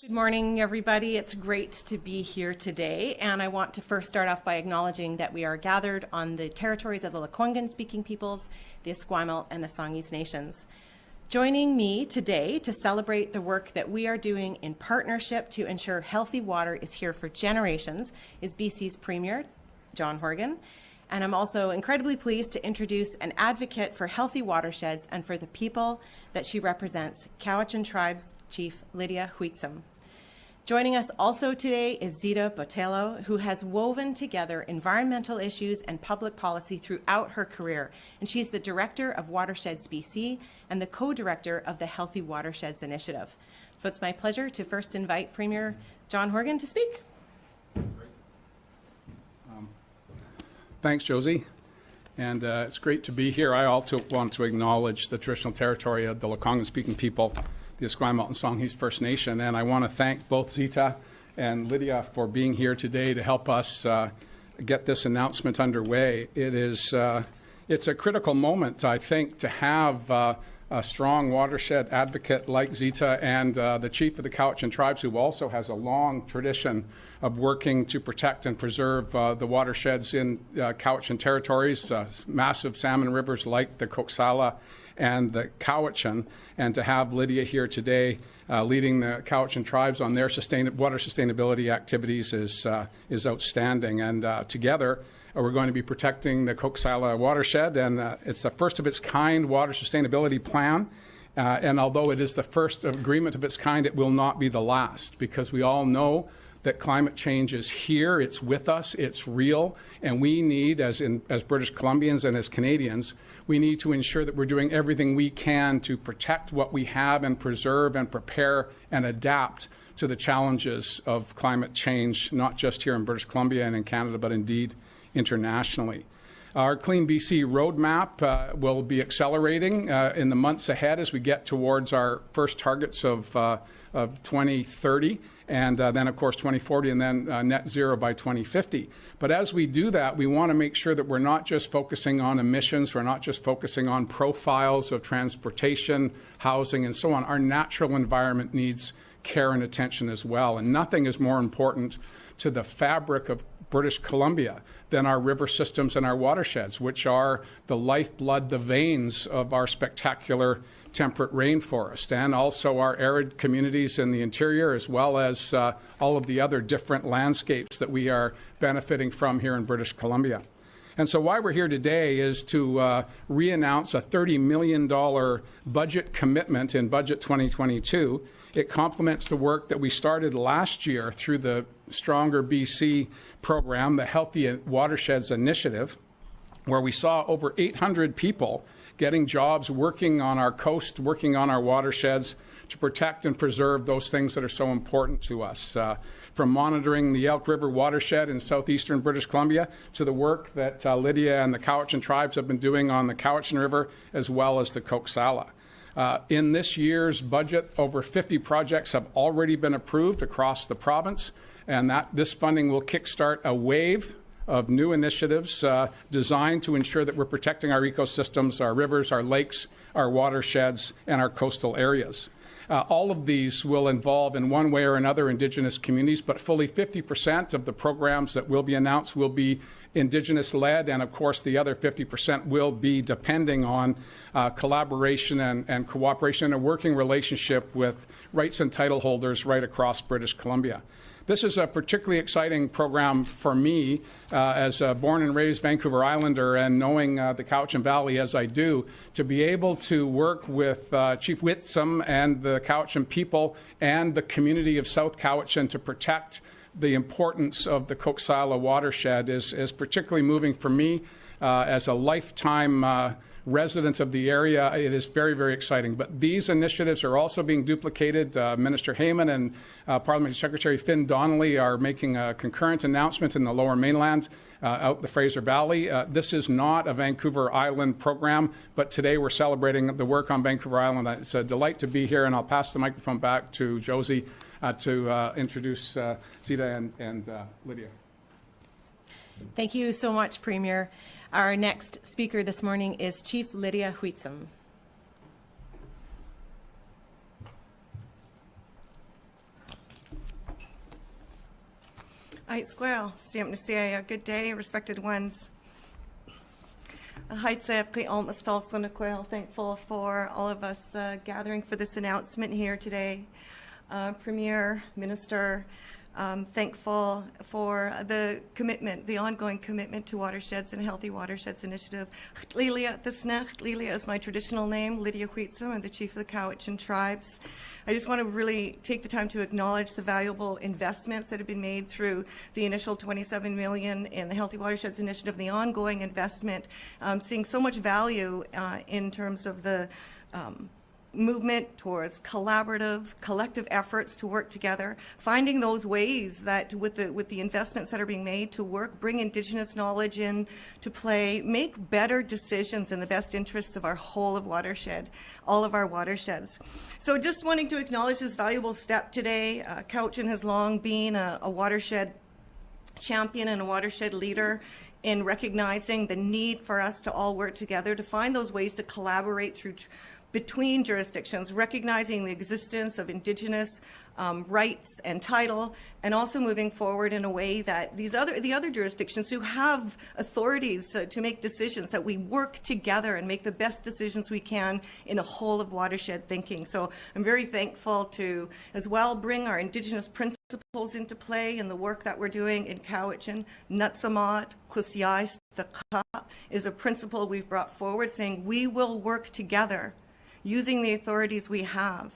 Good morning, everybody. It's great to be here today, and I want to first start off by acknowledging that we are gathered on the territories of the Lekwungen-speaking peoples, the Esquimalt, and the Songhees nations. Joining me today to celebrate the work that we are doing in partnership to ensure healthy water is here for generations is BC's Premier John Horgan, and I'm also incredibly pleased to introduce an advocate for healthy watersheds and for the people that she represents, Cowichan Tribes Chief Lydia Hwitsum. Joining us also today is Zita Bothelo, who has woven together environmental issues and public policy throughout her career. And she's the director of Watersheds BC and the co-director of the Healthy Watersheds Initiative. So it's my pleasure to first invite Premier John Horgan to speak. Thanks, Josie. And it's great to be here. I also want to acknowledge the traditional territory of the Lekwungen-speaking people, the Esquimalt and Songhees First Nation, and I want to thank both Zita and Lydia for being here today to help us get this announcement underway. It's a critical moment, I think, to have a strong watershed advocate like Zita and the chief of the Cowichan Tribes, who also has a long tradition of working to protect and preserve the watersheds in Cowichan territories, massive salmon rivers like the Coxsala and the Cowichan, and to have Lydia here today leading the Cowichan Tribes on their water sustainability activities is outstanding. And together, we're going to be protecting the Coxsala watershed, and it's the first of its kind water sustainability plan. And although it is the first agreement of its kind, it will not be the last, because we all know that climate change is here, it's with us, it's real, and we need, as British Columbians and as Canadians, we need to ensure that we're doing everything we can to protect what we have and preserve and prepare and adapt to the challenges of climate change, not just here in British Columbia and in Canada, but indeed internationally. Our Clean BC roadmap will be accelerating in the months ahead as we get towards our first targets of 2030. And then, of course, 2040, and then net zero by 2050. But as we do that, we want to make sure that we're not just focusing on emissions, we're not just focusing on profiles of transportation, housing, and so on. Our natural environment needs care and attention as well. And nothing is more important to the fabric of British Columbia than our river systems and our watersheds, which are the lifeblood, the veins of our spectacular temperate rainforest, and also our arid communities in the interior, as well as all of the other different landscapes that we are benefiting from here in British Columbia. And so why we're here today is to re-announce a $30 million budget commitment in Budget 2022. It complements the work that we started last year through the Stronger BC program, the Healthy Watersheds Initiative, where we saw over 800 people getting jobs working on our coast, working on our watersheds to protect and preserve those things that are so important to us. From monitoring the Elk River watershed in southeastern British Columbia to the work that Lydia and the Cowichan Tribes have been doing on the Cowichan River, as well as the Coxsala. In this year's budget, over 50 projects have already been approved across the province, and this funding will kickstart a wave of new initiatives designed to ensure that we're protecting our ecosystems, our rivers, our lakes, our watersheds, and our coastal areas. All of these will involve, in one way or another, Indigenous communities, but fully 50% of the programs that will be announced will be Indigenous-led, and of course the other 50% will be depending on collaboration and cooperation and a working relationship with rights and title holders right across British Columbia. This is a particularly exciting program for me as a born and raised Vancouver Islander, and knowing the Cowichan Valley as I do, to be able to work with Chief Hwitsum and the Cowichan people and the community of South Cowichan to protect the importance of the Coxsala watershed is particularly moving for me as a lifetime residents of the area. It is very, very exciting. But these initiatives are also being duplicated. Minister Heyman and Parliamentary Secretary Finn Donnelly are making a concurrent announcement in the Lower Mainland, out the Fraser Valley. This is not a Vancouver Island program, but today we're celebrating the work on Vancouver Island. It's a delight to be here, and I'll pass the microphone back to Josie to introduce Zita and Lydia. Thank you so much, Premier. Our next speaker this morning is Chief Lydia Hwitsum. Ait squel, siam na sia, good day, respected ones. Ait sepri almost talks on the quail, thankful for all of us gathering for this announcement here today. Premier, Minister, thankful for the commitment, the ongoing commitment to watersheds and Healthy Watersheds Initiative. Lydia is my traditional name. Lydia Hwitsum, I'm the chief of the Cowichan Tribes. I just want to really take the time to acknowledge the valuable investments that have been made through the initial $27 million in the Healthy Watersheds Initiative, the ongoing investment, seeing so much value in terms of the movement towards collective efforts to work together, finding those ways that with the investments that are being made to work, bring Indigenous knowledge in to play, make better decisions in the best interests of our whole of watershed, all of our watersheds. So just wanting to acknowledge this valuable step today. Cowichan has long been a watershed champion and a watershed leader in recognizing the need for us to all work together to find those ways to collaborate between jurisdictions, recognizing the existence of Indigenous rights and title, and also moving forward in a way that the other jurisdictions who have authorities to make decisions, that we work together and make the best decisions we can in a whole of watershed thinking. So I'm very thankful to as well bring our Indigenous principles into play in the work that we're doing in Cowichan. Nutsamat, Kusiais, the Ka is a principle we've brought forward saying we will work together using the authorities we have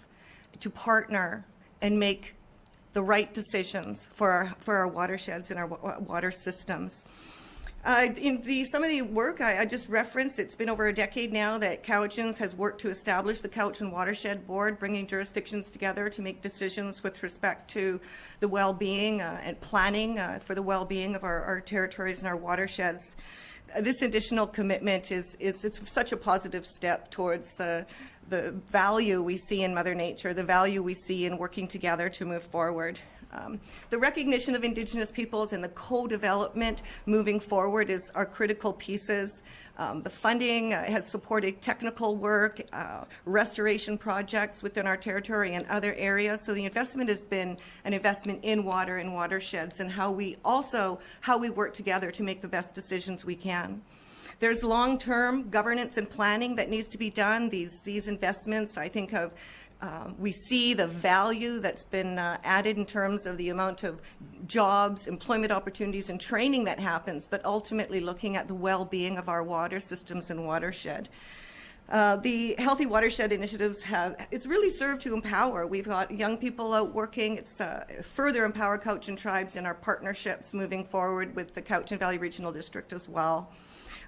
to partner and make the right decisions for our watersheds and our water systems. In some of the work I just referenced, it's been over a decade now that Cowichan has worked to establish the Cowichan Watershed Board, bringing jurisdictions together to make decisions with respect to the well-being and planning for the well-being of our territories and our watersheds. This additional commitment it's such a positive step towards the value we see in Mother Nature, the value we see in working together to move forward. The recognition of Indigenous peoples and the co-development moving forward are critical pieces. The funding has supported technical work, restoration projects within our territory and other areas. So the investment has been an investment in water and watersheds and how we work together to make the best decisions we can. There's long-term governance and planning that needs to be done. These investments, I think, we see the value that's been added in terms of the amount of jobs, employment opportunities, and training that happens, but ultimately looking at the well-being of our water systems and watershed. The Healthy Watershed initiatives it's really served to empower. We've got young people out working. It's further empower Cowichan Tribes in our partnerships moving forward with the Cowichan Valley Regional District as well.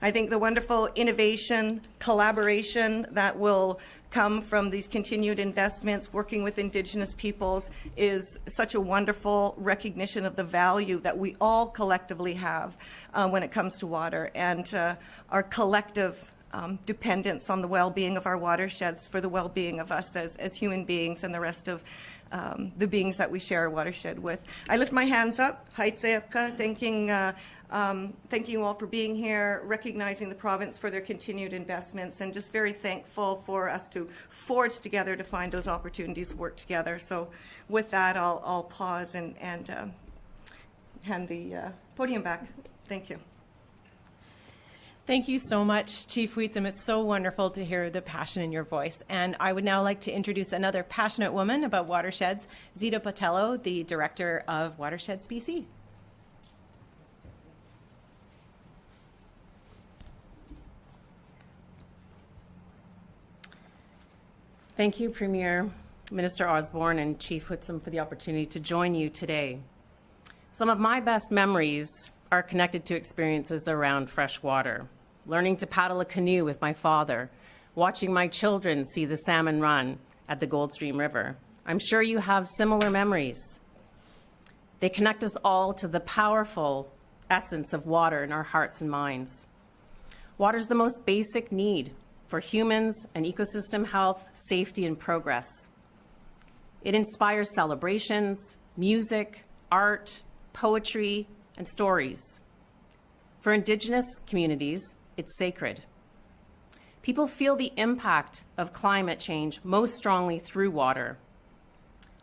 I think the wonderful innovation, collaboration that will come from these continued investments, working with Indigenous peoples, is such a wonderful recognition of the value that we all collectively have when it comes to water, and our collective dependence on the well-being of our watersheds for the well-being of us as human beings and the rest of the beings that we share a watershed with. I lift my hands up, thanking you all for being here, recognizing the province for their continued investments, and just very thankful for us to forge together to find those opportunities to work together. So with that, I'll pause and hand the podium back. Thank you. Thank you so much, Chief Hwitsum. It's so wonderful to hear the passion in your voice. And I would now like to introduce another passionate woman about watersheds, Zita Bothelo, the Director of Watersheds BC. Thank you, Premier, Minister Osborne, and Chief Hwitsum for the opportunity to join you today. Some of my best memories are connected to experiences around fresh water. Learning to paddle a canoe with my father, watching my children see the salmon run at the Goldstream River. I'm sure you have similar memories. They connect us all to the powerful essence of water in our hearts and minds. Water is the most basic need for humans and ecosystem health, safety, and progress. It inspires celebrations, music, art, poetry, and stories. For Indigenous communities, it's sacred. People feel the impact of climate change most strongly through water.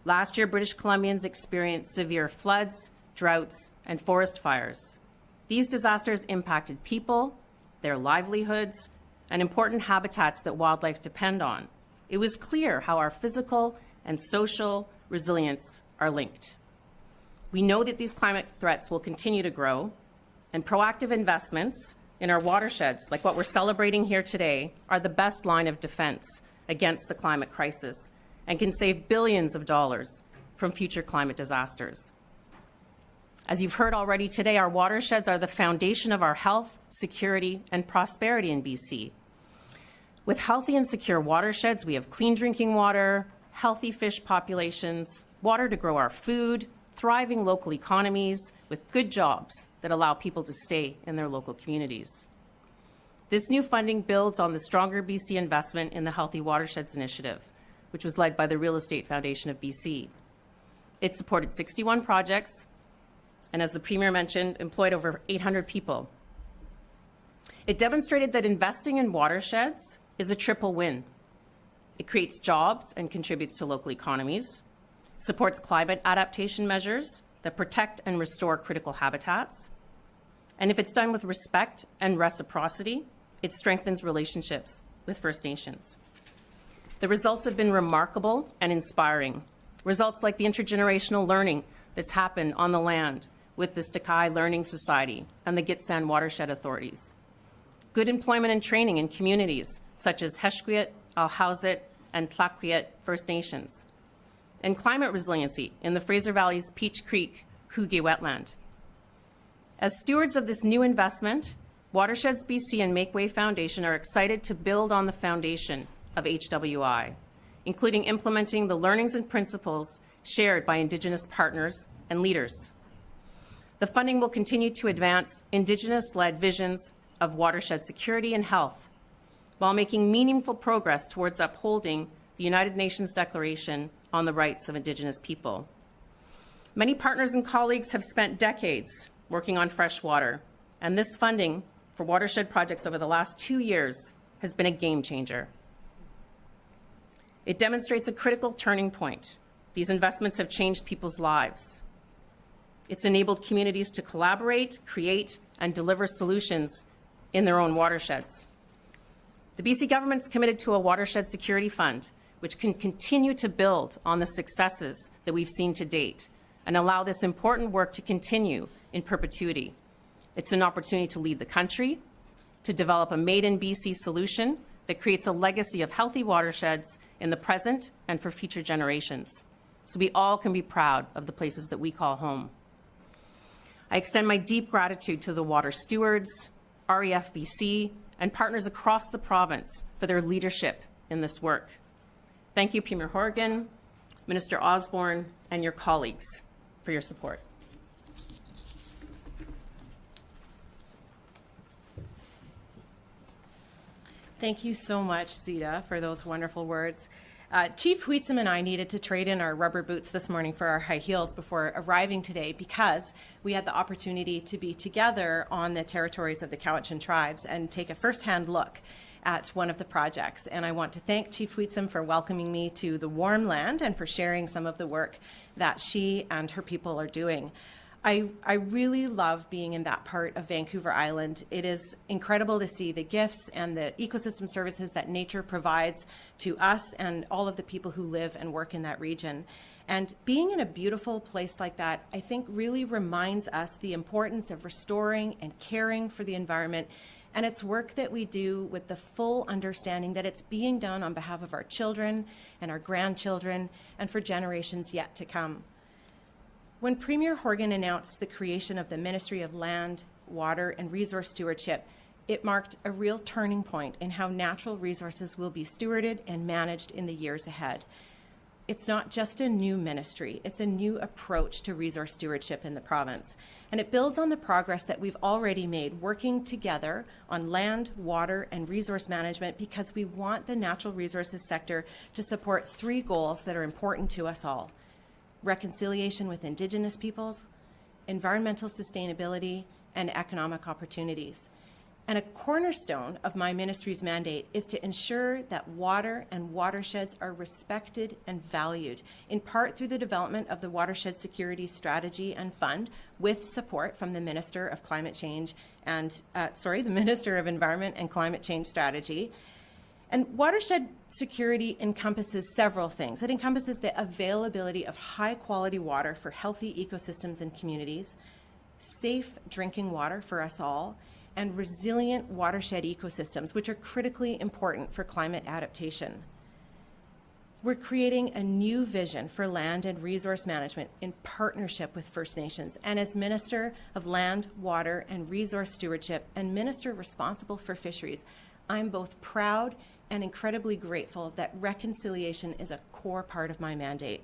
Last year, British Columbians experienced severe floods, droughts, and forest fires. These disasters impacted people, their livelihoods, and important habitats that wildlife depend on. It was clear how our physical and social resilience are linked. We know that these climate threats will continue to grow, and proactive investments in our watersheds, like what we're celebrating here today, are the best line of defense against the climate crisis and can save billions of dollars from future climate disasters. As you've heard already today, our watersheds are the foundation of our health, security, and prosperity in BC. With healthy and secure watersheds, we have clean drinking water, healthy fish populations, water to grow our food, thriving local economies with good jobs that allow people to stay in their local communities. This new funding builds on the Stronger BC investment in the Healthy Watersheds Initiative, which was led by the Real Estate Foundation of BC. It supported 61 projects, and as the Premier mentioned, employed over 800 people. It demonstrated that investing in watersheds is a triple win. It creates jobs and contributes to local economies, supports climate adaptation measures that protect and restore critical habitats, and if it's done with respect and reciprocity, it strengthens relationships with First Nations. The results have been remarkable and inspiring. Results like the intergenerational learning that's happened on the land with the Stakai Learning Society and the Gitxsan Watershed Authorities. Good employment and training in communities such as Heshquiet, Alhauzit, and Tlaquiet First Nations. And climate resiliency in the Fraser Valley's Peach Creek Hugi wetland. As stewards of this new investment, Watersheds BC and Make Way Foundation are excited to build on the foundation of HWI, including implementing the learnings and principles shared by Indigenous partners and leaders. The funding will continue to advance Indigenous-led visions of watershed security and health, while making meaningful progress towards upholding the United Nations Declaration on the Rights of Indigenous People. Many partners and colleagues have spent decades working on fresh water, and this funding for watershed projects over the last 2 years has been a game changer. It demonstrates a critical turning point. These investments have changed people's lives. It's enabled communities to collaborate, create, and deliver solutions in their own watersheds. The BC government's committed to a watershed security fund, which can continue to build on the successes that we've seen to date and allow this important work to continue in perpetuity. It's an opportunity to lead the country, to develop a made-in-BC solution that creates a legacy of healthy watersheds in the present and for future generations, so we all can be proud of the places that we call home. I extend my deep gratitude to the water stewards, REF BC, and partners across the province for their leadership in this work. Thank you, Premier Horgan, Minister Osborne, and your colleagues for your support. Thank you so much, Zita, for those wonderful words. Chief Hwitsum and I needed to trade in our rubber boots this morning for our high heels before arriving today because we had the opportunity to be together on the territories of the Cowichan Tribes and take a first-hand look at one of the projects. And I want to thank Chief Hwitsum for welcoming me to the warm land and for sharing some of the work that she and her people are doing. I really love being in that part of Vancouver Island. It is incredible to see the gifts and the ecosystem services that nature provides to us and all of the people who live and work in that region. And being in a beautiful place like that, I think really reminds us the importance of restoring and caring for the environment. And it's work that we do with the full understanding that it's being done on behalf of our children and our grandchildren and for generations yet to come. When Premier Horgan announced the creation of the Ministry of Land, Water, and Resource Stewardship, it marked a real turning point in how natural resources will be stewarded and managed in the years ahead. It's not just a new ministry, it's a new approach to resource stewardship in the province. And it builds on the progress that we've already made working together on land, water, and resource management because we want the natural resources sector to support 3 goals that are important to us all: reconciliation with Indigenous peoples, environmental sustainability, and economic opportunities. And a cornerstone of my ministry's mandate is to ensure that water and watersheds are respected and valued, in part through the development of the Watershed Security Strategy and Fund, with support from the Minister of Climate Change and, the Minister of Environment and Climate Change Strategy. And watershed security encompasses several things. It encompasses the availability of high-quality water for healthy ecosystems and communities, safe drinking water for us all, and resilient watershed ecosystems, which are critically important for climate adaptation. We're creating a new vision for land and resource management in partnership with First Nations. And as Minister of Land, Water, and Resource Stewardship and Minister responsible for fisheries, I'm both proud and incredibly grateful that reconciliation is a core part of my mandate.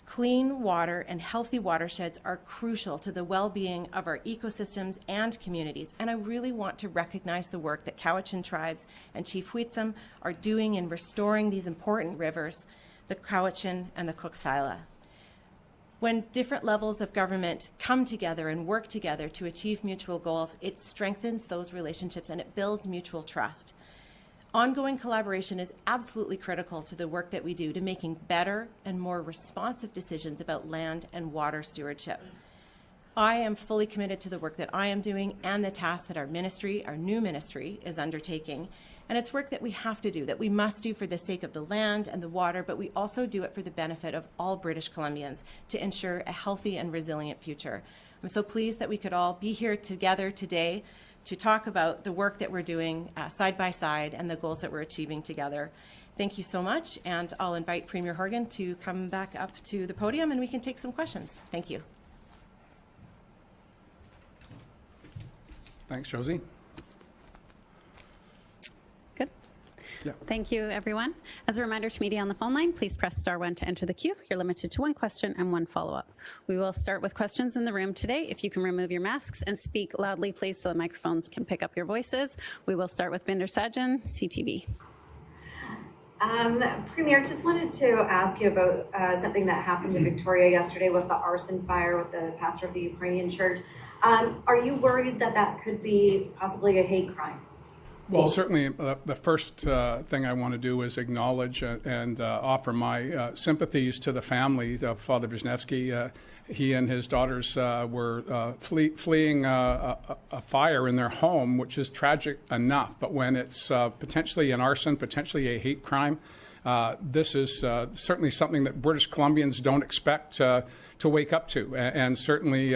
Clean water and healthy watersheds are crucial to the well-being of our ecosystems and communities, and I really want to recognize the work that Cowichan Tribes and Chief Hwitsum are doing in restoring these important rivers, the Cowichan and the Cooksyla. When different levels of government come together and work together to achieve mutual goals, it strengthens those relationships and it builds mutual trust. Ongoing collaboration is absolutely critical to the work that we do to making better and more responsive decisions about land and water stewardship. I am fully committed to the work that I am doing and the tasks that our ministry, our new ministry, is undertaking. And it's work that we have to do, that we must do for the sake of the land and the water, but we also do it for the benefit of all British Columbians to ensure a healthy and resilient future. I'm so pleased that we could all be here together today to talk about the work that we're doing side by side and the goals that we're achieving together. Thank you so much, and I'll invite Premier Horgan to come back up to the podium and we can take some questions. Thank you. Thanks, Josie. Good. Yeah. Thank you, everyone. As a reminder to media on the phone line, please press *1 to enter the queue. You're limited to one question and one follow-up. We will start with questions in the room today. If you can remove your masks and speak loudly, please, so the microphones can pick up your voices. We will start with Binder Sajan, CTV. Premier, just wanted to ask you about something that happened in Victoria yesterday with the arson fire with the pastor of the Ukrainian church. Are you worried that that could be possibly a hate crime? Well, certainly the first thing I want to do is acknowledge and offer my sympathies to the families of Father Wisniewski. He and his daughters were fleeing a fire in their home, which is tragic enough. But when it's potentially an arson, potentially a hate crime, this is certainly something that British Columbians don't expect to wake up to. And certainly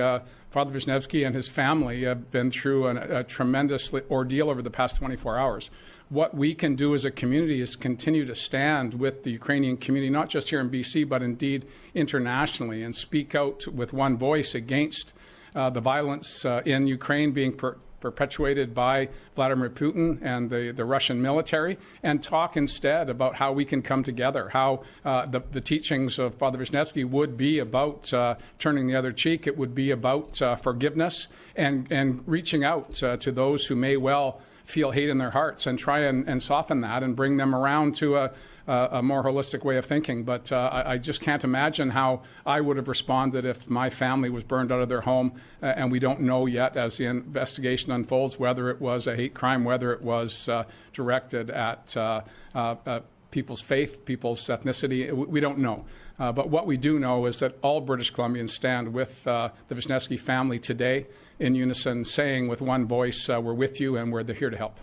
Father Wisniewski and his family have been through a tremendous ordeal over the past 24 hours. What we can do as a community is continue to stand with the Ukrainian community, not just here in BC, but indeed internationally, and speak out with one voice against the violence in Ukraine being perpetuated by Vladimir Putin and the Russian military, and talk instead about how we can come together, how the teachings of Father Wisniewski would be about turning the other cheek. It would be about forgiveness and reaching out to those who may well feel hate in their hearts, and try and soften that and bring them around to a more holistic way of thinking. But I just can't imagine how I would have responded if my family was burned out of their home, and we don't know yet as the investigation unfolds whether it was a hate crime, whether it was directed at people's faith, people's ethnicity. We don't know. But what we do know is that all British Columbians stand with the Wisniewski family today in unison, saying with one voice, we're with you and we're here to help.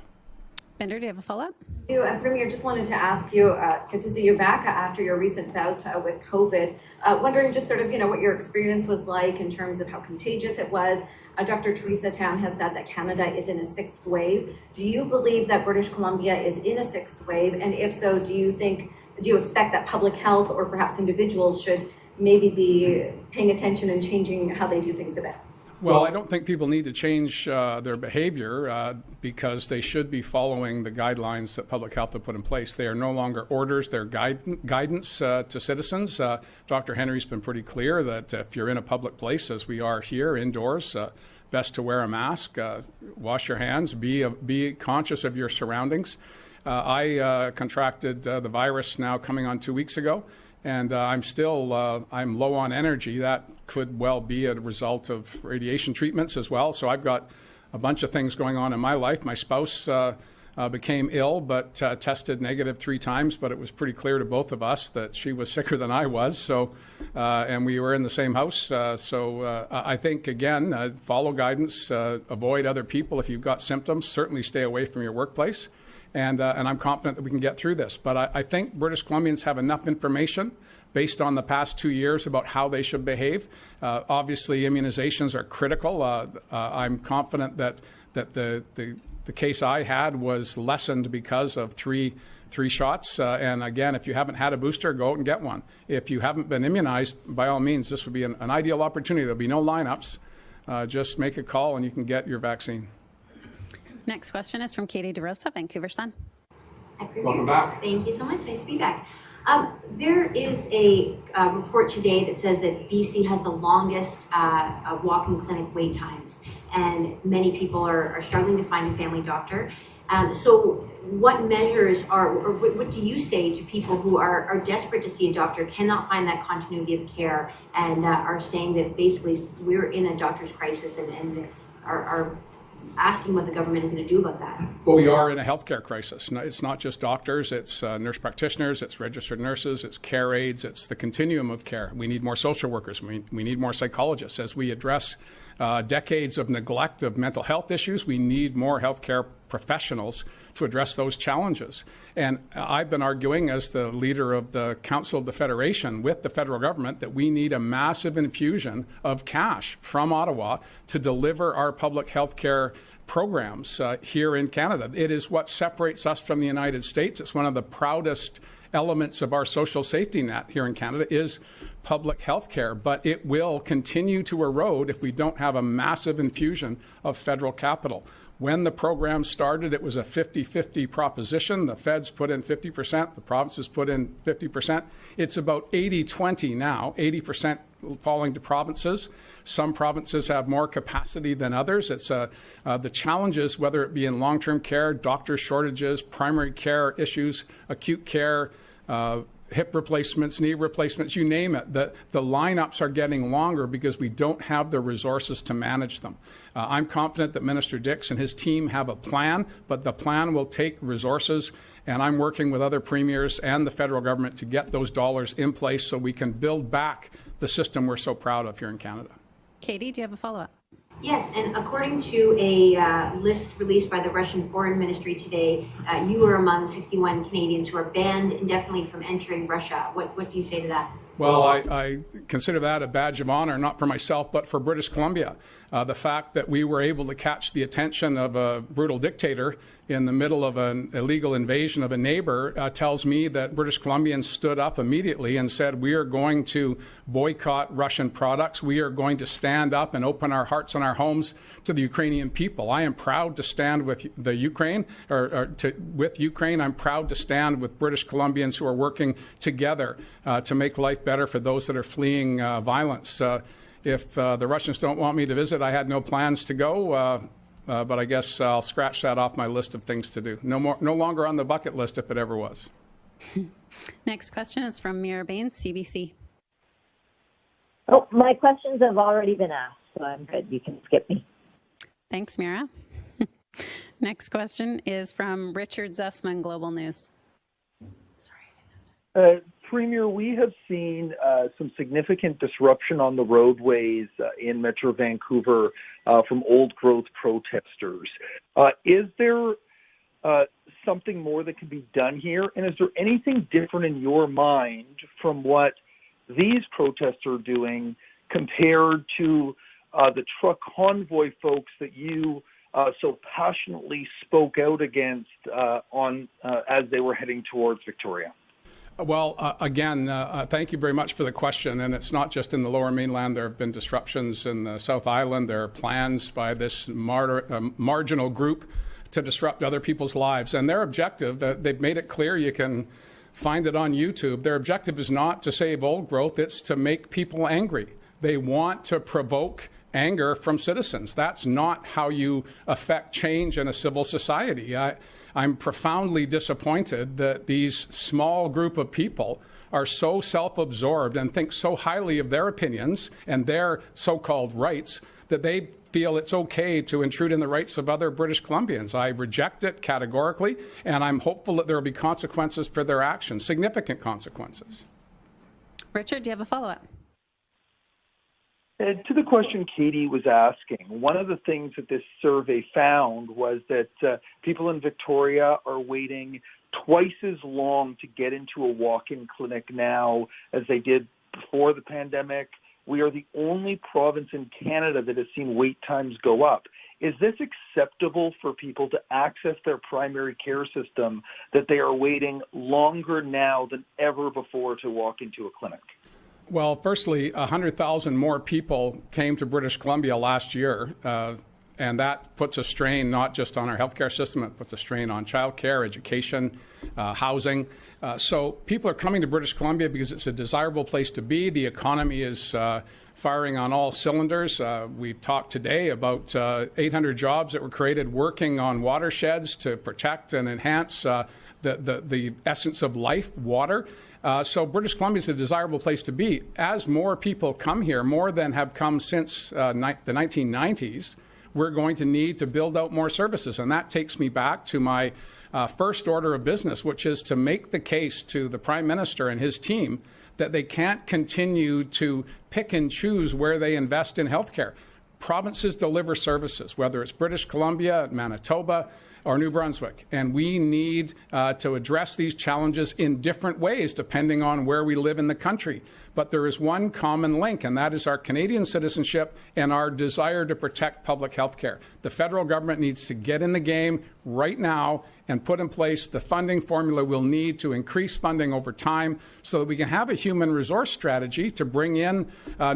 Binder, do you have a follow-up? And Premier, just wanted to ask you, good to see you back after your recent bout with COVID. Wondering just sort of, what your experience was like in terms of how contagious it was. Dr. Theresa Tam has said that Canada is in a 6th wave. Do you believe that British Columbia is in a 6th wave? And if so, do you expect that public health or perhaps individuals should maybe be paying attention and changing how they do things a bit? Well, I don't think people need to change their behavior because they should be following the guidelines that public health have put in place. They are no longer orders, they're guidance to citizens. Dr. Henry's been pretty clear that if you're in a public place, as we are here indoors, best to wear a mask, wash your hands, be conscious of your surroundings. I contracted the virus now coming on 2 weeks ago. And I'm low on energy. That could well be a result of radiation treatments as well. So I've got a bunch of things going on in my life. My spouse became ill, but tested negative 3 times, but it was pretty clear to both of us that she was sicker than I was. So, and we were in the same house. I think, again, follow guidance, avoid other people. If you've got symptoms, certainly stay away from your workplace. And I'm confident that we can get through this. But I think British Columbians have enough information based on the past 2 years about how they should behave. Obviously, immunizations are critical. I'm confident that the case I had was lessened because of three shots. And again, if you haven't had a booster, go out and get one. If you haven't been immunized, by all means, this would be an ideal opportunity. There'll be no lineups. Just make a call and you can get your vaccine. Next question is from Katie DeRosa, Vancouver Sun. Welcome back. Thank you so much. Nice to be back. There is a report today that says that BC has the longest walk-in clinic wait times, and many people are struggling to find a family doctor. So what measures or what do you say to people who are desperate to see a doctor, cannot find that continuity of care, and are saying that basically we're in a doctor's crisis and are asking what the government is going to do about that? Well, we are in a healthcare crisis. It's not just doctors, it's nurse practitioners, it's registered nurses, it's care aides, it's the continuum of care. We need more social workers, we need more psychologists. As we address decades of neglect of mental health issues, we need more healthcare professionals to address those challenges. And I've been arguing as the leader of the Council of the Federation with the federal government that we need a massive infusion of cash from Ottawa to deliver our public health care programs here in Canada. It is what separates us from the United States. It's one of the proudest elements of our social safety net here in Canada is public health care, but it will continue to erode if we don't have a massive infusion of federal capital. When the program started, it was a 50-50 proposition. The feds put in 50%, the provinces put in 50%. It's about 80-20 now, 80% falling to provinces. Some provinces have more capacity than others. It's the challenges, whether it be in long-term care, doctor shortages, primary care issues, acute care, hip replacements, knee replacements, you name it. The lineups are getting longer because we don't have the resources to manage them. I'm confident that Minister Dix and his team have a plan, but the plan will take resources, and I'm working with other premiers and the federal government to get those dollars in place so we can build back the system we're so proud of here in Canada. Katie, do you have a follow-up? Yes, and according to a list released by the Russian Foreign Ministry today, you are among 61 Canadians who are banned indefinitely from entering Russia. What do you say to that? Well, I consider that a badge of honor, not for myself, but for British Columbia. The fact that we were able to catch the attention of a brutal dictator in the middle of an illegal invasion of a neighbor tells me that British Columbians stood up immediately and said, we are going to boycott Russian products. We are going to stand up and open our hearts and our homes to the Ukrainian people. I am proud to stand with the Ukraine, with Ukraine. I'm proud to stand with British Columbians who are working together to make life better for those that are fleeing violence. If the Russians don't want me to visit, I had no plans to go. But I guess I'll scratch that off my list of things to do. No longer on the bucket list if it ever was. Next question is from Mira Baines, CBC. Oh, my questions have already been asked, so I'm good. You can skip me. Thanks, Mira. Next question is from Richard Zussman, Global News. Premier, we have seen some significant disruption on the roadways in Metro Vancouver from old-growth protesters. Is there something more that can be done here? And is there anything different in your mind from what these protests are doing compared to the truck convoy folks that you so passionately spoke out against as they were heading towards Victoria? Well, again, thank you very much for the question. And it's not just in the Lower Mainland. There have been disruptions in the South Island. There are plans by this marginal group to disrupt other people's lives. And their objective, they've made it clear, you can find it on YouTube, their objective is not to save old growth, it's to make people angry. They want to provoke anger from citizens. That's not how you affect change in a civil society. I'm profoundly disappointed that these small group of people are so self-absorbed and think so highly of their opinions and their so-called rights that they feel it's okay to intrude in the rights of other British Columbians. I reject it categorically, and I'm hopeful that there will be consequences for their actions, significant consequences. Richard, do you have a follow-up? To the question Katie was asking, one of the things that this survey found was that people in Victoria are waiting twice as long to get into a walk-in clinic now as they did before the pandemic. We are the only province in Canada that has seen wait times go up. Is this acceptable for people to access their primary care system, that they are waiting longer now than ever before to walk into a clinic? Well, firstly, 100,000 more people came to British Columbia last year, and that puts a strain not just on our healthcare system, it puts a strain on childcare, education, housing. So people are coming to British Columbia because it's a desirable place to be. The economy is firing on all cylinders. We've talked today about 800 jobs that were created working on watersheds to protect and enhance the essence of life, water. So British Columbia is a desirable place to be. As more people come here, more than have come since the 1990s, we're going to need to build out more services. And that takes me back to my first order of business, which is to make the case to the Prime Minister and his team that they can't continue to pick and choose where they invest in healthcare. Provinces deliver services, whether it's British Columbia, Manitoba, or New Brunswick. And we need to address these challenges in different ways depending on where we live in the country. But there is one common link, and that is our Canadian citizenship and our desire to protect public health care. The federal government needs to get in the game right now and put in place the funding formula we'll need to increase funding over time so that we can have a human resource strategy to bring in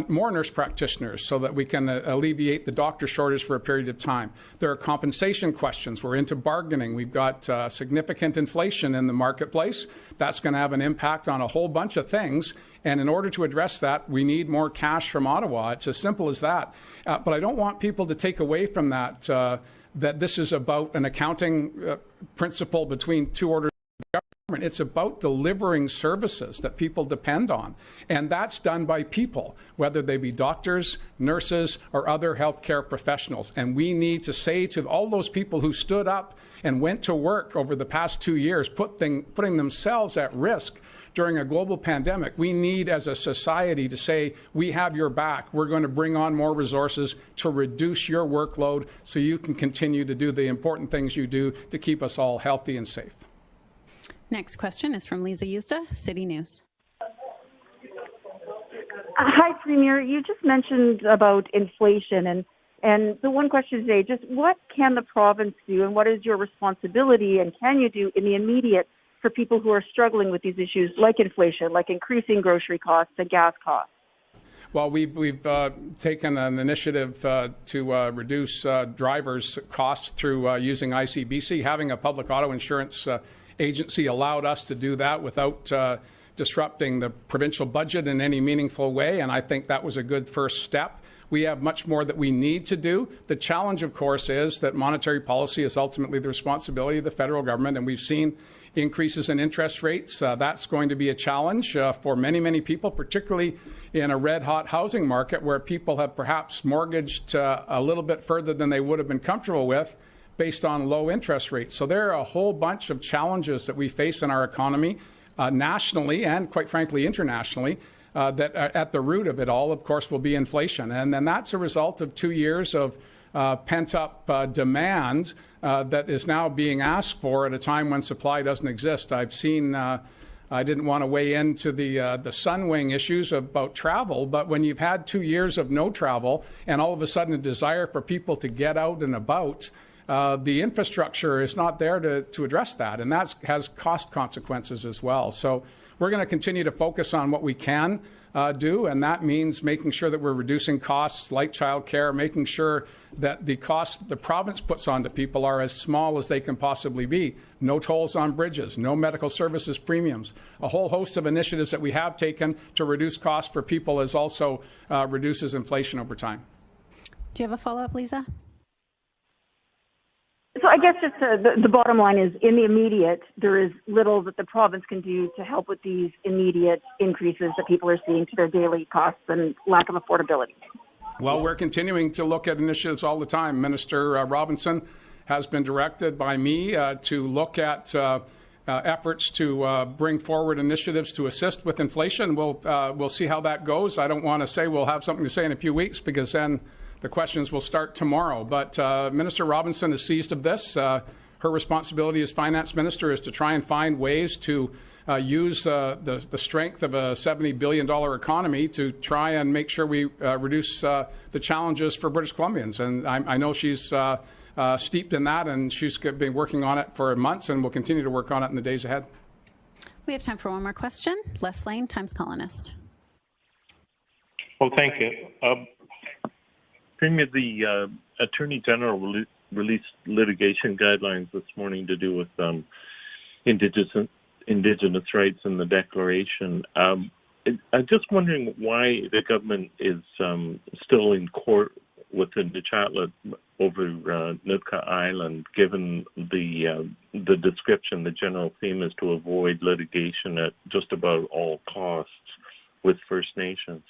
more nurse practitioners so that we can alleviate the doctor shortage for a period of time. There are compensation questions. We're into bargaining. We've got significant inflation in the marketplace. That's going to have an impact on a whole bunch of things. And in order to address that, we need more cash from Ottawa. It's as simple as that. But I don't want people to take away from that that this is about an accounting principle between two orders of government. It's about delivering services that people depend on. And that's done by people, whether they be doctors, nurses, or other healthcare professionals. And we need to say to all those people who stood up and went to work over the past 2 years, putting themselves at risk during a global pandemic, we need as a society to say, we have your back. We're going to bring on more resources to reduce your workload so you can continue to do the important things you do to keep us all healthy and safe. Next question is from Lisa Yusta, City News. Hi, Premier. You just mentioned about inflation, and the one question today, just what can the province do and what is your responsibility and can you do in the immediate for people who are struggling with these issues like inflation, like increasing grocery costs and gas costs? Well, we've taken an initiative to reduce drivers' costs through using ICBC. Having a public auto insurance agency allowed us to do that without disrupting the provincial budget in any meaningful way, and I think that was a good first step. We have much more that we need to do. The challenge, of course, is that monetary policy is ultimately the responsibility of the federal government, and we've seen increases in interest rates. That's going to be a challenge for many, many people, particularly in a red-hot housing market where people have perhaps mortgaged a little bit further than they would have been comfortable with based on low interest rates. So there are a whole bunch of challenges that we face in our economy nationally and, quite frankly, internationally. That at the root of it all, of course, will be inflation. And then that's a result of 2 years of pent-up demand that is now being asked for at a time when supply doesn't exist. I've seen, I didn't want to weigh into the Sunwing issues about travel, but when you've had 2 years of no travel and all of a sudden a desire for people to get out and about, the infrastructure is not there to address that, and that has cost consequences as well. So we're going to continue to focus on what we can do, and that means making sure that we're reducing costs like childcare, making sure that the costs the province puts on to people are as small as they can possibly be. No tolls on bridges, no medical services premiums. A whole host of initiatives that we have taken to reduce costs for people as also reduces inflation over time. Do you have a follow-up, Lisa? So I guess just the bottom line is, in the immediate, there is little that the province can do to help with these immediate increases that people are seeing to their daily costs and lack of affordability. Well, we're continuing to look at initiatives all the time. Minister Robinson has been directed by me to look at efforts to bring forward initiatives to assist with inflation. We'll see how that goes. I don't want to say we'll have something to say in a few weeks, because then the questions will start tomorrow. But Minister Robinson is seized of this. Her responsibility as finance minister is to try and find ways to use the strength of a $70 billion economy to try and make sure we reduce the challenges for British Columbians. And I know she's steeped in that, and she's been working on it for months and will continue to work on it in the days ahead. We have time for one more question. Les Lane, Times Colonist. Well, thank you. Premier, the Attorney General released litigation guidelines this morning to do with Indigenous rights in the Declaration. I'm just wondering why the government is still in court with the Chatlet over Nootka Island, given the description, the general theme is to avoid litigation at just about all costs with First Nations.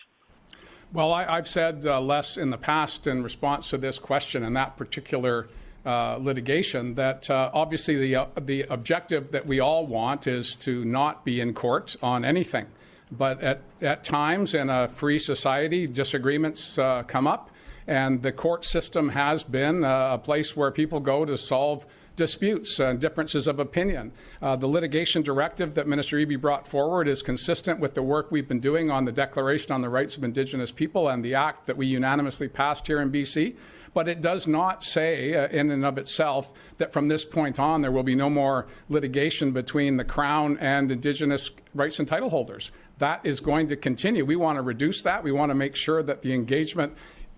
Well, I've said less in the past in response to this question and that particular litigation that obviously the objective that we all want is to not be in court on anything. But at times in a free society, disagreements come up, and the court system has been a place where people go to solve disputes and differences of opinion. The litigation directive that Minister Eby brought forward is consistent with the work we've been doing on the Declaration on the Rights of Indigenous People and the Act that we unanimously passed here in BC. But it does not say in and of itself that from this point on there will be no more litigation between the Crown and Indigenous rights and title holders. That is going to continue. We want to reduce that. We want to make sure that the engagement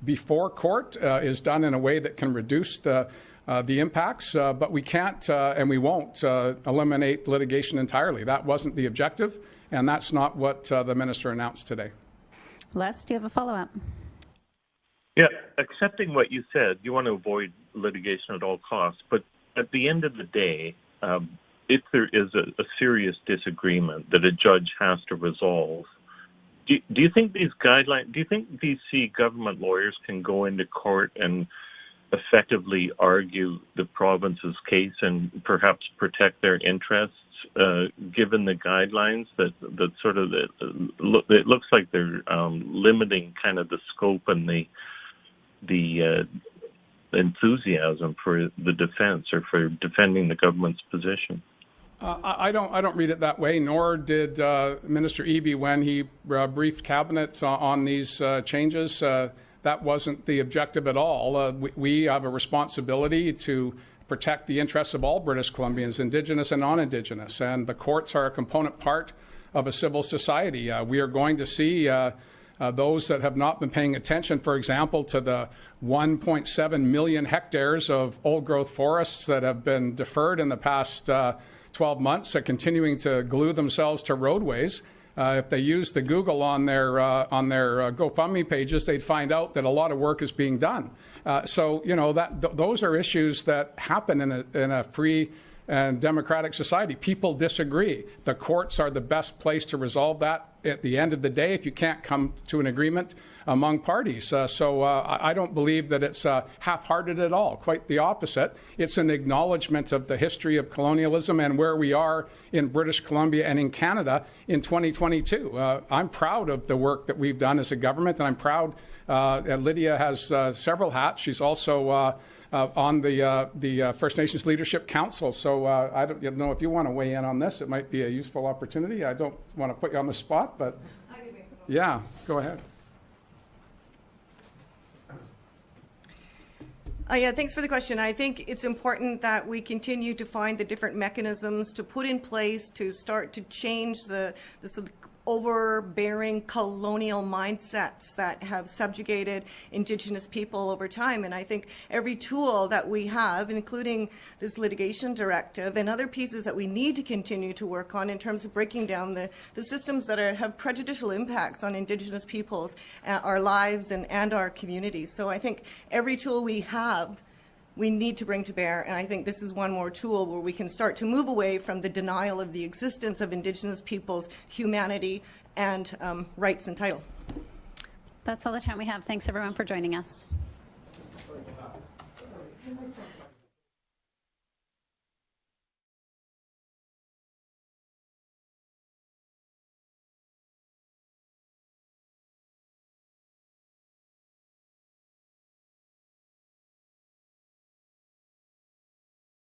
before court is done in a way that can reduce the impacts, but we can't and we won't eliminate litigation entirely. That wasn't the objective, and that's not what the minister announced today. Les, do you have a follow-up? Yeah, accepting what you said, you want to avoid litigation at all costs, but at the end of the day, if there is a serious disagreement that a judge has to resolve, do you think these guidelines, do you think BC government lawyers can go into court and effectively argue the province's case and perhaps protect their interests, given the guidelines that sort of it looks like they're limiting kind of the scope and the enthusiasm for the defense or for defending the government's position? I don't read it that way, nor did Minister Eby when he briefed Cabinet on these changes. That wasn't the objective at all. We have a responsibility to protect the interests of all British Columbians, Indigenous and non-Indigenous, and the courts are a component part of a civil society. We are going to see those that have not been paying attention, for example, to the 1.7 million hectares of old-growth forests that have been deferred in the past 12 months, are continuing to glue themselves to roadways. If they use the Google on their GoFundMe pages, they'd find out that a lot of work is being done. So, you know, those are issues that happen in a free and democratic society. People disagree. The courts are the best place to resolve that at the end of the day if you can't come to an agreement among parties. So I don't believe that it's half-hearted at all. Quite the opposite. It's an acknowledgement of the history of colonialism and where we are in British Columbia and in Canada in 2022. I'm proud of the work that we've done as a government, and I'm proud Lydia has several hats. She's also on the First Nations Leadership Council. So I don't know if you want to weigh in on this. It might be a useful opportunity. I don't want to put you on the spot, but yeah, go ahead. Yeah, thanks for the question. I think it's important that we continue to find the different mechanisms to put in place to start to change the sort of overbearing colonial mindsets that have subjugated Indigenous people over time. And I think every tool that we have, including this litigation directive and other pieces that we need to continue to work on in terms of breaking down the systems that have prejudicial impacts on Indigenous peoples, our lives and our communities. So I think every tool we have, we need to bring to bear, and I think this is one more tool where we can start to move away from the denial of the existence of Indigenous peoples' humanity and rights and title. That's all the time we have. Thanks, everyone, for joining us.